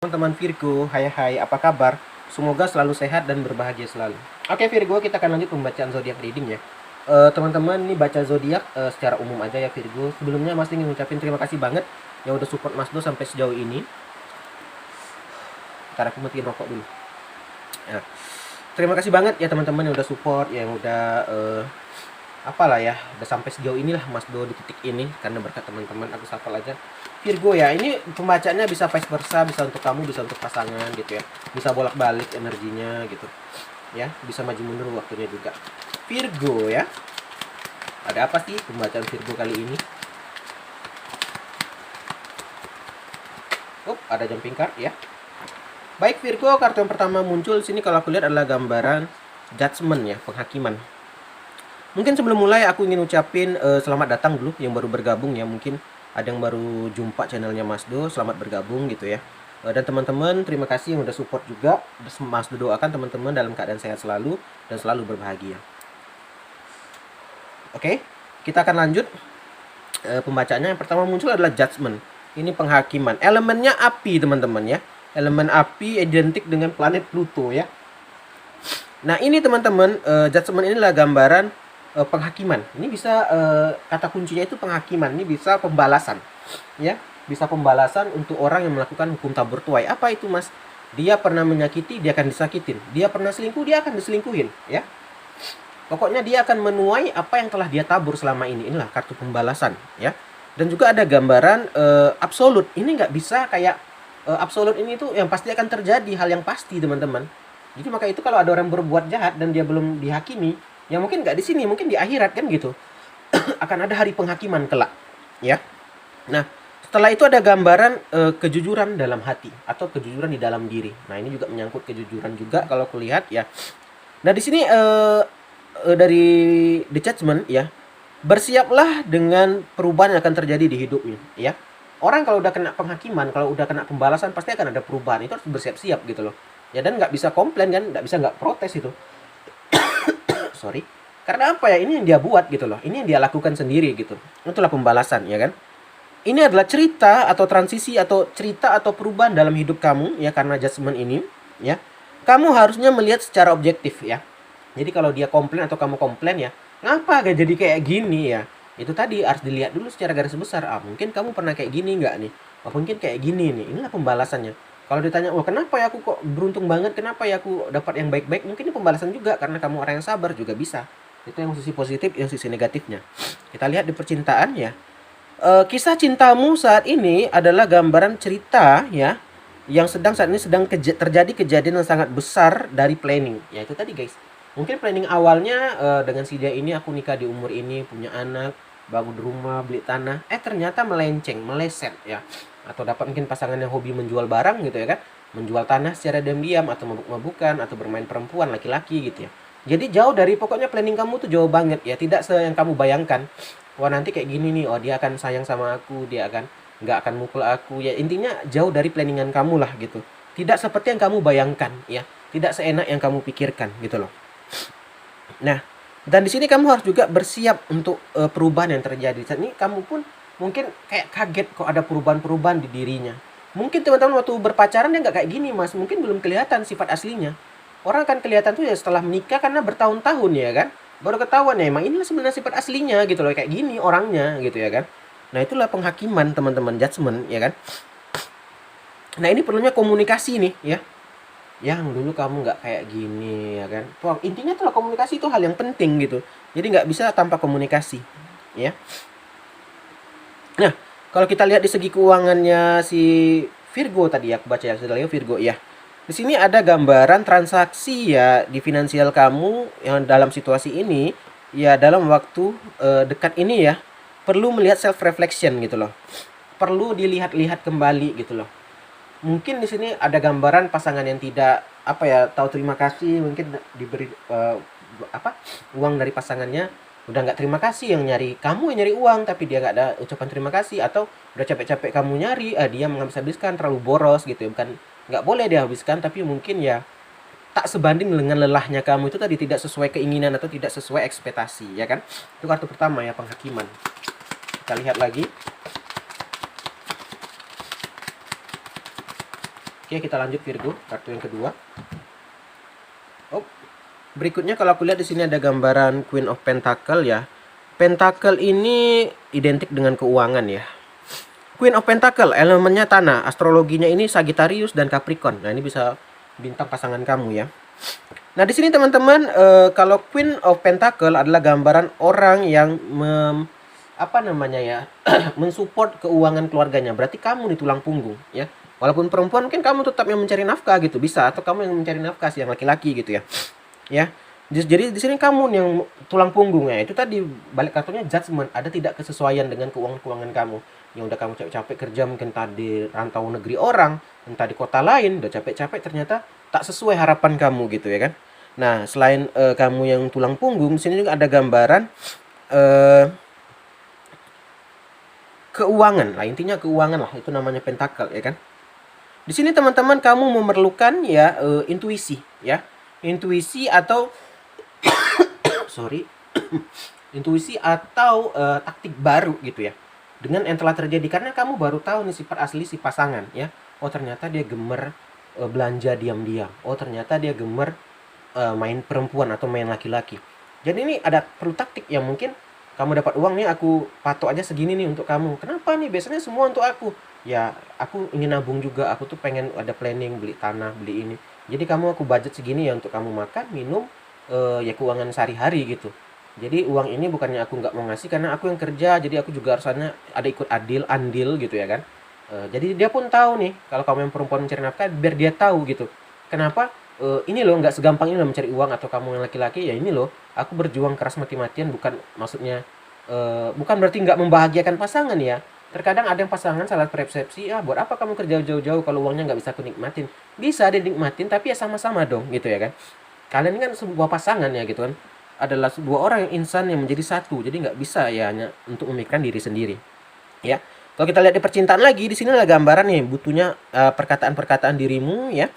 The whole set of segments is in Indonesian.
Teman-teman Virgo, hai apa kabar? Semoga selalu sehat dan berbahagia selalu. Oke Virgo, kita akan lanjut pembacaan zodiak reading ya. Teman-teman, ini baca zodiak secara umum aja ya Virgo. Sebelumnya Mas ingin ngucapin terima kasih banget yang udah support Mas Do sampai sejauh ini. Ntar aku matiin rokok dulu. Ya. Terima kasih banget ya teman-teman yang udah support, yang udah apalah ya, udah sampai sejauh inilah Mas Do di titik ini karena berkat teman-teman. Aku sapa aja Virgo ya, ini pembacaannya bisa vice versa, bisa untuk kamu, bisa untuk pasangan gitu ya, bisa bolak-balik energinya gitu ya, bisa maju mundur waktunya juga Virgo ya. Ada apa sih pembacaan Virgo kali ini? Ada jumping card ya. Baik Virgo, kartu yang pertama muncul sini kalau aku lihat adalah gambaran judgment ya, penghakiman. Mungkin sebelum mulai aku ingin ucapin selamat datang dulu yang baru bergabung ya. Mungkin ada yang baru jumpa channelnya Mas Do, selamat bergabung gitu ya. Dan teman-teman terima kasih yang udah support juga. Mas Do doakan teman-teman dalam keadaan sehat selalu dan selalu berbahagia. Oke, kita akan lanjut. Pembacaannya yang pertama muncul adalah judgment. Ini penghakiman. Elemennya api teman-teman ya. Elemen api identik dengan planet Pluto ya. Nah ini teman-teman, judgment inilah gambaran penghakiman. Ini bisa kata kuncinya itu penghakiman. Ini bisa pembalasan, ya, bisa pembalasan untuk orang yang melakukan hukum tabur tuai. Apa itu Mas? Dia pernah menyakiti, dia akan disakitin. Dia pernah selingkuh, dia akan diselingkuhin, ya. Pokoknya dia akan menuai apa yang telah dia tabur selama ini. Inilah kartu pembalasan, ya. Dan juga ada gambaran absolut. Ini nggak bisa kayak absolut ini tuh yang pasti akan terjadi, hal yang pasti teman-teman. Jadi maka itu kalau ada orang berbuat jahat dan dia belum dihakimi, ya mungkin nggak di sini, mungkin di akhirat kan gitu. Akan ada hari penghakiman kelak, ya. Nah, setelah itu ada gambaran kejujuran dalam hati atau kejujuran di dalam diri. Nah, ini juga menyangkut kejujuran juga kalau kulihat ya. Nah, di sini dari The Judgment ya, bersiaplah dengan perubahan yang akan terjadi di hidupnya, ya. Orang kalau udah kena penghakiman, kalau udah kena pembalasan pasti akan ada perubahan. Itu harus bersiap-siap gitu loh. Ya, dan nggak bisa komplain kan, nggak bisa nggak protes itu. Sorry, karena apa ya, ini yang dia buat gitu loh, ini yang dia lakukan sendiri gitu. Itulah pembalasan ya kan. Ini adalah cerita atau transisi atau cerita atau perubahan dalam hidup kamu ya, karena judgment ini ya. Kamu harusnya melihat secara objektif ya. Jadi kalau dia komplain atau kamu komplain ya, ngapa gak jadi kayak gini ya, itu tadi harus dilihat dulu secara garis besar. Mungkin kamu pernah kayak gini nggak nih, mungkin kayak gini nih. Inilah pembalasannya. Kalau ditanya, kenapa ya aku kok beruntung banget, kenapa ya aku dapat yang baik-baik, mungkin ini pembalasan juga karena kamu orang yang sabar juga bisa. Itu yang sisi positif, yang sisi negatifnya. Kita lihat di percintaan ya. Kisah cintamu saat ini adalah gambaran cerita ya, yang saat ini sedang terjadi kejadian yang sangat besar dari planning. Ya itu tadi guys. Mungkin planning awalnya dengan si dia ini aku nikah di umur ini, punya anak, bangun rumah, beli tanah. Ternyata melenceng, meleset ya. Atau dapat mungkin pasangan yang hobi menjual barang gitu ya kan, menjual tanah secara diam-diam, atau mabuk-mabukan, atau bermain perempuan, laki-laki gitu ya. Jadi jauh dari, pokoknya planning kamu tuh jauh banget ya, tidak yang kamu bayangkan. Wah nanti kayak gini nih, dia akan sayang sama aku, dia akan nggak akan mukul aku ya. Intinya jauh dari planningan kamu lah gitu. Tidak seperti yang kamu bayangkan ya, tidak seenak yang kamu pikirkan gitu loh. Nah, dan di sini kamu harus juga bersiap untuk perubahan yang terjadi. Saat ini kamu pun mungkin kayak kaget kok ada perubahan-perubahan di dirinya. Mungkin teman-teman waktu berpacaran dia nggak kayak gini Mas, mungkin belum kelihatan sifat aslinya. Orang kan kelihatan tuh ya setelah menikah karena bertahun-tahun ya kan, baru ketahuan ya emang inilah sebenarnya sifat aslinya gitu loh, kayak gini orangnya gitu ya kan. Nah itulah penghakiman teman-teman, judgment ya kan. Nah ini perlunya komunikasi nih ya. Yang dulu kamu nggak kayak gini ya kan. Tuh, intinya tuh komunikasi itu hal yang penting gitu. Jadi nggak bisa tanpa komunikasi ya. Nah, kalau kita lihat di segi keuangannya si Virgo tadi ya, aku baca ya, sudah lihat Virgo ya. Di sini ada gambaran transaksi ya di finansial kamu yang dalam situasi ini ya, dalam waktu dekat ini ya, perlu melihat self reflection gitu loh. Perlu dilihat-lihat kembali gitu loh. Mungkin di sini ada gambaran pasangan yang tidak tahu terima kasih, mungkin diberi uang dari pasangannya, udah nggak terima kasih, yang nyari kamu yang nyari uang tapi dia nggak ada ucapan terima kasih, atau udah capek-capek kamu nyari, dia menghabis-habiskan, terlalu boros gitu ya. Bukan nggak boleh dia habiskan, tapi mungkin ya tak sebanding dengan lelahnya kamu itu tadi, tidak sesuai keinginan atau tidak sesuai ekspektasi ya kan. Itu kartu pertama ya, penghakiman. Kita lihat lagi. Oke, kita lanjut Virgo, kartu yang kedua. Oh, berikutnya kalau aku lihat di sini ada gambaran Queen of Pentacle ya. Pentacle ini identik dengan keuangan ya. Queen of Pentacle elemennya tanah, astrologinya ini Sagittarius dan Capricorn. Nah, ini bisa bintang pasangan kamu ya. Nah, di sini teman-teman, kalau Queen of Pentacle adalah gambaran orang yang apa namanya ya, mensupport keuangan keluarganya. Berarti kamu nih tulang punggung ya. Walaupun perempuan mungkin kamu tetap yang mencari nafkah gitu, bisa, atau kamu yang mencari nafkah sih yang laki-laki gitu ya. Ya. Jadi di sini kamu yang tulang punggungnya. Itu tadi balik kartunya judgment, ada tidak kesesuaian dengan keuangan-keuangan kamu. Yang udah kamu capek-capek kerja mungkin tadi rantau negeri orang, entah di kota lain, udah capek-capek ternyata tak sesuai harapan kamu gitu ya kan. Nah, selain kamu yang tulang punggung, di sini juga ada gambaran eh keuangan. Lah intinya keuangan lah, itu namanya pentakel ya kan. Di sini teman-teman kamu memerlukan ya intuisi ya. Intuisi atau sorry, intuisi atau taktik baru gitu ya. Dengan yang telah terjadi karena kamu baru tahu nih sifat asli si pasangan ya. Oh, ternyata dia gemer belanja diam-diam. Oh, ternyata dia gemer main perempuan atau main laki-laki. Jadi ini ada perlu taktik yang mungkin kamu dapat uang nih, aku patok aja segini nih untuk kamu. Kenapa nih? Biasanya semua untuk aku. Ya, aku ingin nabung juga. Aku tuh pengen ada planning beli tanah, beli ini. Jadi kamu aku budget segini ya untuk kamu makan, minum, ya keuangan sehari-hari gitu. Jadi uang ini bukannya aku nggak mau ngasih karena aku yang kerja, jadi aku juga harusnya ada ikut andil gitu ya kan. Jadi dia pun tahu nih kalau kamu yang perempuan mencari nafkah, biar dia tahu gitu. Kenapa? Ini loh nggak segampang ini loh mencari uang, atau kamu yang laki-laki ya ini loh aku berjuang keras mati-matian, bukan maksudnya bukan berarti nggak membahagiakan pasangan ya. Terkadang ada yang pasangan salah persepsi, ah buat apa kamu kerja jauh-jauh kalau uangnya nggak bisa aku nikmatin. Bisa dinikmatin tapi ya sama-sama dong gitu ya kan. Kalian kan sebuah pasangan ya gitu kan, adalah sebuah orang yang insan yang menjadi satu, jadi nggak bisa ya hanya untuk memikirkan diri sendiri ya. Kalau kita lihat di percintaan lagi, di sini ada gambaran nih butuhnya perkataan-perkataan dirimu ya,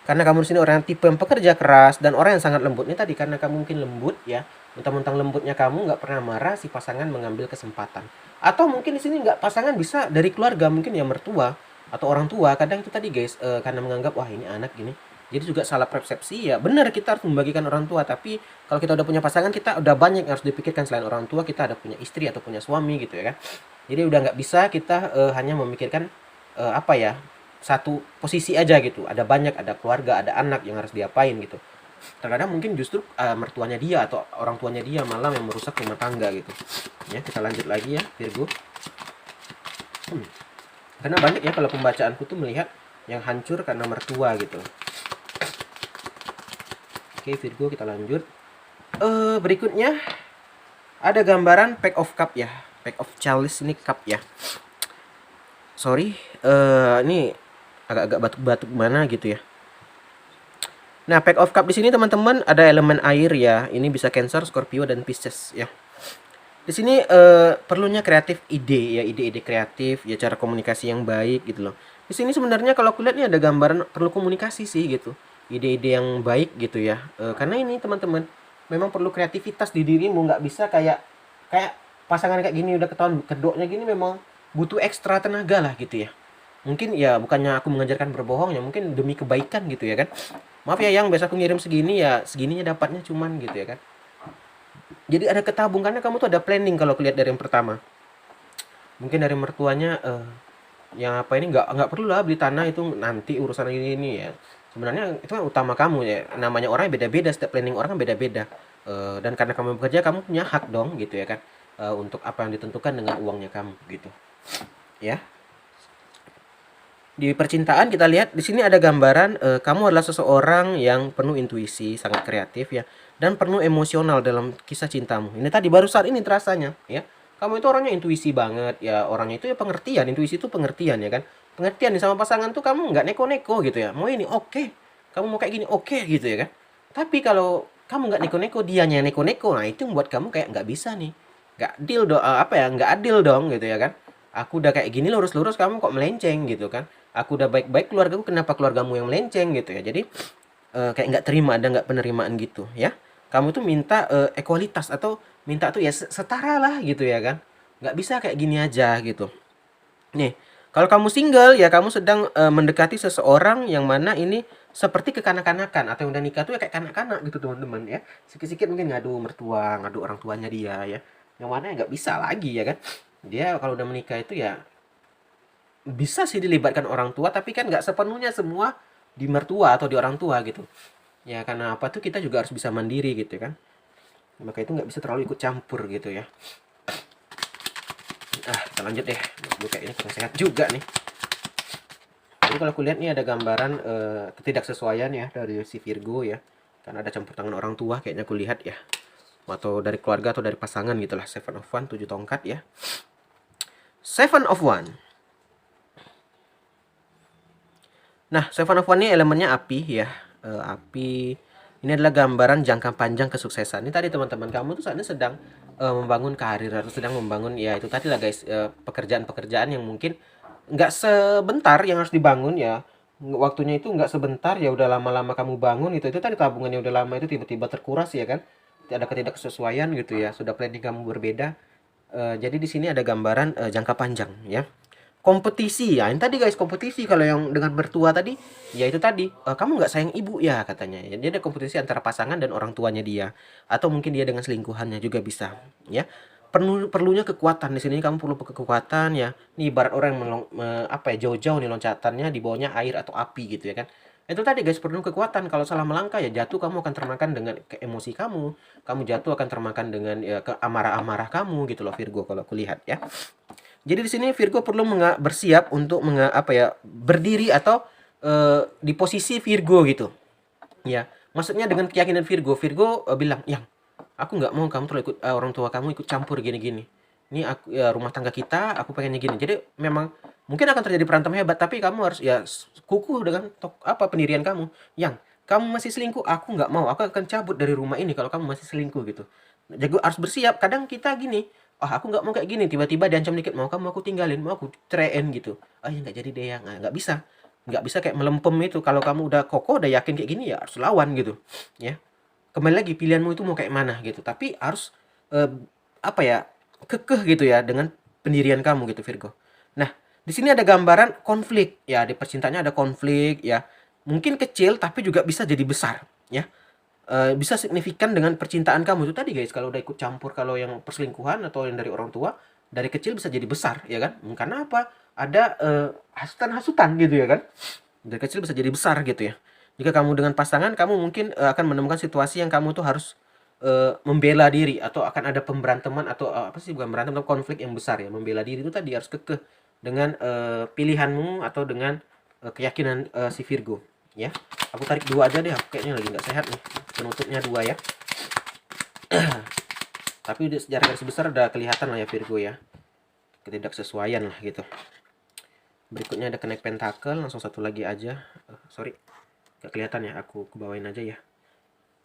karena kamu di sini orang yang tipe yang pekerja keras dan orang yang sangat lembut. Ini tadi karena kamu mungkin lembut ya, mentang-mentang lembutnya kamu nggak pernah marah, si pasangan mengambil kesempatan. Atau mungkin di sini nggak, pasangan bisa dari keluarga, mungkin ya mertua atau orang tua. Kadang itu tadi guys, karena menganggap wah ini anak gini, jadi juga salah persepsi ya. Benar, kita harus membagikan orang tua, tapi kalau kita udah punya pasangan, kita udah banyak yang harus dipikirkan selain orang tua. Kita ada punya istri atau punya suami gitu ya kan. Jadi udah nggak bisa kita hanya memikirkan apa ya, satu posisi aja gitu. Ada banyak, ada keluarga, ada anak yang harus diapain gitu. Terkadang mungkin justru mertuanya dia atau orang tuanya dia malah yang merusak rumah tangga gitu. Ya, kita lanjut lagi ya Virgo. Karena banyak ya kalau pembacaanku tuh melihat yang hancur karena mertua gitu. Oke Virgo, kita lanjut. Berikutnya ada gambaran pack of cup ya. Pack of chalice ini cup ya. Sorry, ini agak-agak batuk-batuk mana gitu ya. Nah, pack of cup di sini teman-teman ada elemen air ya. Ini bisa Cancer, Scorpio dan Pisces ya. Di sini perlunya kreatif ide ya, ide-ide kreatif ya, cara komunikasi yang baik gitu loh. Di sini sebenarnya kalau aku lihat nih ada gambaran perlu komunikasi sih gitu. Ide-ide yang baik gitu ya. Karena ini teman-teman memang perlu kreativitas di dirimu, nggak bisa kayak kayak pasangan kayak gini udah ketahuan kedoknya gini, memang butuh ekstra tenaga lah gitu ya. Mungkin ya bukannya aku mengajarkan berbohong ya, mungkin demi kebaikan gitu ya kan. Maaf ya yang biasa aku ngirim segini ya segininya dapatnya cuman gitu ya kan. Jadi ada ketabung karena kamu tuh ada planning kalau kulihat dari yang pertama. Mungkin dari mertuanya yang apa ini nggak perlu lah beli tanah, itu nanti urusan ini ya. Sebenarnya itu kan utama kamu ya. Namanya orang beda-beda, setiap planning orang kan beda-beda. Dan karena kamu bekerja kamu punya hak dong gitu ya kan. Untuk apa yang ditentukan dengan uangnya kamu gitu. Ya. Di percintaan kita lihat di sini ada gambaran kamu adalah seseorang yang penuh intuisi, sangat kreatif ya, dan penuh emosional dalam kisah cintamu. Ini tadi baru saat ini terasanya ya. Kamu itu orangnya intuisi banget ya, orangnya itu ya pengertian, intuisi itu pengertian ya kan. Pengertian nih sama pasangan tuh kamu nggak neko-neko gitu ya. Mau ini oke, kamu mau kayak gini oke gitu ya kan. Tapi kalau kamu nggak neko-neko, dianya yang neko-neko, nah itu membuat kamu kayak nggak bisa nih, nggak deal dong, apa ya, nggak adil dong gitu ya kan. Aku udah kayak gini lurus-lurus, kamu kok melenceng gitu kan. Aku udah baik-baik keluargaku, kenapa keluargamu yang melenceng gitu ya. Jadi kayak nggak terima, ada nggak penerimaan gitu ya. Kamu tuh minta ekualitas atau minta tuh ya setara lah gitu ya kan. Nggak bisa kayak gini aja gitu. Nih, Kalau kamu single ya kamu sedang mendekati seseorang yang mana ini seperti kekanak-kanakan, atau yang udah nikah tuh ya kayak kanak-kanak gitu teman-teman ya. Sikit-sikit mungkin ngadu mertua, ngadu orang tuanya dia ya. Yang mana ya nggak bisa lagi ya kan. Dia kalau udah menikah itu ya bisa sih dilibatkan orang tua, tapi kan nggak sepenuhnya semua di mertua atau di orang tua gitu. Ya karena apa tuh kita juga harus bisa mandiri gitu kan. Maka itu nggak bisa terlalu ikut campur gitu ya. Kita lanjut deh. Gue kayak ini kurang sehat juga nih. Jadi kalau aku lihat nih ada gambaran ketidaksesuaian ya dari si Virgo ya. Karena ada campur tangan orang tua kayaknya aku lihat ya. Atau dari keluarga atau dari pasangan gitulah. Seven of One, 7 tongkat ya. Seven of One. Nah, Seven of One ini elemennya api ya. Api. Ini adalah gambaran jangka panjang kesuksesan. Ini tadi teman-teman kamu tuh saat ini sedang membangun karir atau sedang membangun ya itu tadi lah guys, pekerjaan-pekerjaan yang mungkin nggak sebentar yang harus dibangun ya. Waktunya itu nggak sebentar ya udah lama-lama kamu bangun itu tadi tabungannya udah lama itu tiba-tiba terkuras ya kan. Ada ketidaksesuaian gitu ya. Sudah planning kamu berbeda. Jadi di sini ada gambaran jangka panjang ya. Kompetisi ya, ini tadi guys kompetisi. Kalau yang dengan mertua tadi ya itu tadi kamu nggak sayang ibu ya katanya ya. Dia ada kompetisi antara pasangan dan orang tuanya dia, atau mungkin dia dengan selingkuhannya juga bisa ya. Perlunya kekuatan di sini, kamu perlu kekuatan ya. Ini ibarat orang yang apa ya, jauh-jauh nih loncatannya, di bawahnya air atau api gitu ya kan. Itu tadi guys, perlu kekuatan. Kalau salah melangkah ya jatuh, kamu akan termakan dengan emosi kamu jatuh akan termakan dengan ya ke amarah-amarah kamu gitu loh Virgo, kalau aku lihat ya. Jadi di sini Virgo perlu bersiap untuk apa ya, berdiri atau di posisi Virgo gitu. Ya, maksudnya dengan keyakinan Virgo, Virgo bilang, "Yang aku nggak mau kamu terlalu ikut orang tua kamu ikut campur gini-gini. Ini aku ya, rumah tangga kita, aku pengennya gini." Jadi memang mungkin akan terjadi berantem hebat, tapi kamu harus ya kukuh dengan pendirian kamu. Yang kamu masih selingkuh, aku nggak mau. Aku akan cabut dari rumah ini kalau kamu masih selingkuh gitu. Jadi harus bersiap. Kadang kita gini, aku nggak mau kayak gini. Tiba-tiba diancam dikit, mau kamu aku tinggalin, mau aku ceraiin gitu. Ya nggak jadi deh ya, nggak bisa. Nggak bisa kayak melempem itu. Kalau kamu udah kokoh, udah yakin kayak gini ya harus lawan gitu. Ya, kembali lagi pilihanmu itu mau kayak mana gitu, tapi harus eh, apa ya, kekeh gitu ya dengan pendirian kamu gitu Virgo. Nah, di sini ada gambaran konflik ya, di percintaannya ada konflik ya, mungkin kecil tapi juga bisa jadi besar ya. Bisa signifikan dengan percintaan kamu itu tadi guys. Kalau udah ikut campur, kalau yang perselingkuhan atau yang dari orang tua, dari kecil bisa jadi besar ya kan. Karena apa, ada hasutan-hasutan gitu ya kan, dari kecil bisa jadi besar gitu ya. Jika kamu dengan pasangan, kamu mungkin akan menemukan situasi yang kamu tuh harus membela diri, atau akan ada pemberanteman atau apa sih, bukan berantem tapi konflik yang besar ya. Membela diri itu tadi harus kekeh dengan pilihanmu atau dengan keyakinan si Virgo ya. Aku tarik dua aja deh, aku kayaknya lagi nggak sehat nih. Penutupnya dua ya. Tapi secara garis besar udah kelihatan lah ya Virgo ya, ketidaksesuaian lah gitu. Berikutnya ada Knight Pentacle, langsung satu lagi aja. Sorry, gak kelihatan ya, aku kebawain aja ya.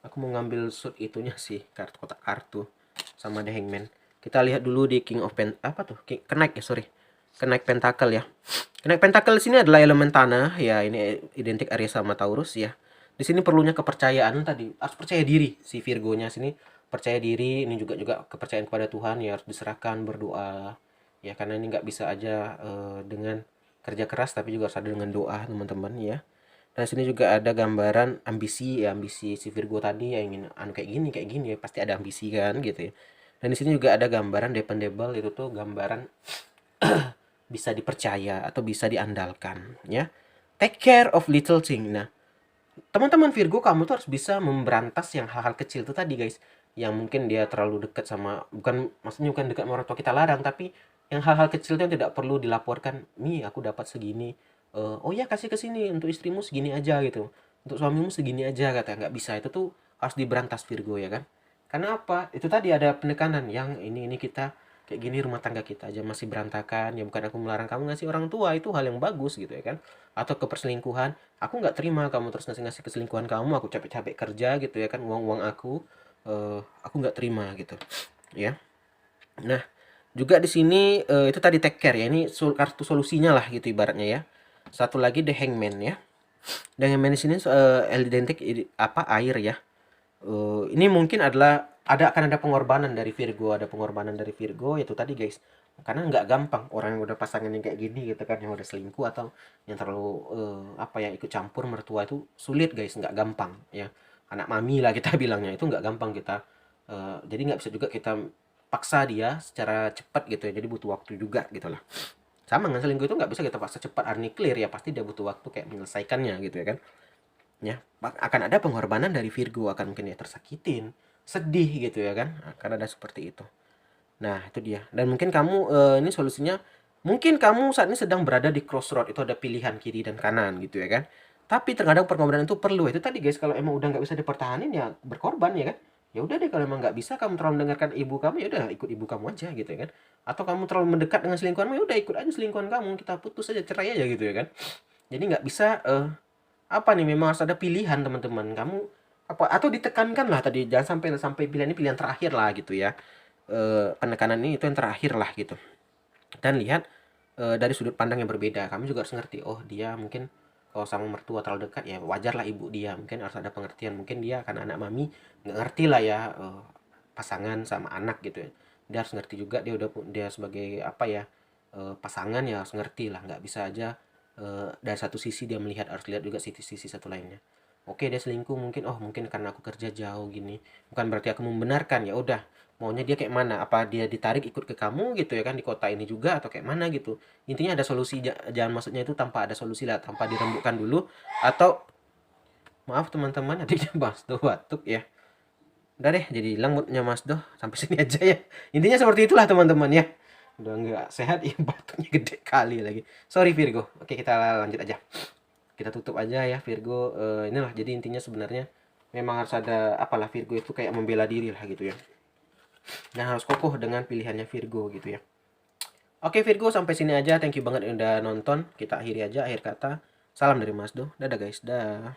Aku mau ngambil suit itunya sih, kotak kartu sama The Hangman. Kita lihat dulu di King of apa tuh? Knight ya, sorry. Knight Pentacle ya. Knight Pentacle sini adalah elemen tanah ya, ini identik Aries sama Taurus ya. Di sini perlunya kepercayaan tadi, harus percaya diri si Virgonya sini, percaya diri. Ini juga kepercayaan kepada Tuhan ya, harus diserahkan, berdoa ya, karena ini nggak bisa aja dengan kerja keras, tapi juga harus ada dengan doa teman-teman ya. Dan sini juga ada gambaran ambisi ya, ambisi si Virgo tadi ya, ingin kayak gini ya, pasti ada ambisi kan gitu ya. Dan di sini juga ada gambaran dependable, itu tuh gambaran bisa dipercaya atau bisa diandalkan ya. Take care of little thing. Nah, teman-teman Virgo, kamu tuh harus bisa memberantas yang hal-hal kecil tuh tadi guys, yang mungkin dia terlalu dekat sama, maksudnya bukan dekat sama orang tua kita larang, tapi yang hal-hal kecil yang tidak perlu dilaporkan. Nih aku dapat segini, oh ya kasih ke sini, untuk istrimu segini aja gitu, untuk suamimu segini aja, kata nggak bisa. Itu tuh harus diberantas Virgo ya kan. Karena apa, itu tadi ada penekanan yang ini kita kayak gini, rumah tangga kita aja masih berantakan ya. Bukan aku melarang kamu ngasih orang tua, itu hal yang bagus gitu ya kan. Atau ke perselingkuhan, aku nggak terima kamu terus ngasih keselingkuhan kamu, aku capek-capek kerja gitu ya kan, uang-uang aku nggak terima gitu ya. Nah, juga di sini itu tadi take care ya, ini kartu solusinya lah gitu ibaratnya ya. Satu lagi The Hangman ya. The Hangman di sini identik apa, air ya. Ini mungkin akan ada pengorbanan dari Virgo, yaitu tadi guys, Karena nggak gampang orang yang udah pasangan yang kayak gini gitu kan, yang udah selingkuh atau yang terlalu apa ya, ikut campur mertua itu sulit guys, nggak gampang ya. Anak mami lah kita bilangnya, itu nggak gampang kita, jadi nggak bisa juga kita paksa dia secara cepat gitu ya, jadi butuh waktu juga gitu lah. Sama dengan selingkuh itu nggak bisa kita paksa cepat hari ini clear ya, pasti dia butuh waktu kayak menyelesaikannya gitu ya kan. Ya, akan ada pengorbanan dari Virgo, akan mungkin ya tersakitin, sedih gitu ya kan, akan ada seperti itu. Nah, itu dia. Dan mungkin kamu ini solusinya, mungkin kamu saat ini sedang berada di crossroad, itu ada pilihan kiri dan kanan gitu ya kan. Tapi terkadang pengorbanan itu perlu. Itu tadi guys, kalau emang udah nggak bisa dipertahanin ya berkorban ya kan. Ya udah deh, kalau emang nggak bisa kamu terlalu mendengarkan ibu kamu, ya udah ikut ibu kamu aja gitu ya kan. Atau kamu terlalu mendekat dengan selingkuhanmu, ya udah ikut aja selingkuhan kamu, kita putus aja, cerai aja gitu ya kan. Jadi nggak bisa apa nih, memang harus ada pilihan teman-teman. Kamu apa, atau ditekankan lah tadi, jangan sampai sampai pilihan ini pilihan terakhir lah gitu ya. Penekanan ini itu yang terakhir lah gitu. Dan lihat dari sudut pandang yang berbeda. Kamu juga harus ngerti, oh dia mungkin kalau sama mertua terlalu dekat ya wajar lah, ibu dia mungkin harus ada pengertian. Mungkin dia karena anak mami nggak ngerti lah ya, pasangan sama anak gitu ya. Dia harus ngerti juga, dia sebagai apa ya, pasangan ya harus ngerti lah, nggak bisa aja dari satu sisi dia melihat, harus lihat juga sisi-sisi satu lainnya. Oke, dia selingkuh mungkin, oh mungkin karena aku kerja jauh gini, bukan berarti aku membenarkan. Ya udah, maunya dia kayak mana, apa dia ditarik ikut ke kamu gitu ya kan, di kota ini juga atau kayak mana gitu. Intinya ada solusi, jangan maksudnya itu tanpa ada solusi lah, tanpa dirembukkan dulu. Atau maaf teman-teman, adiknya Mas Doh batuk ya, udah deh jadi hilang moodnya Mas Doh, sampai sini aja ya. Intinya seperti itulah teman-teman ya, udah nggak sehat ya, batuknya gede kali lagi, sorry Virgo. Oke, kita lanjut aja, kita tutup aja ya Virgo. Inilah jadi intinya sebenarnya memang harus ada apalah, Virgo itu kayak membela diri lah gitu ya. Nah, harus kokoh dengan pilihannya Virgo gitu ya. Oke Virgo, sampai sini aja. Thank you banget yang udah nonton. Kita akhiri aja akhir kata. Salam dari Mas Do. Dadah guys. Dah.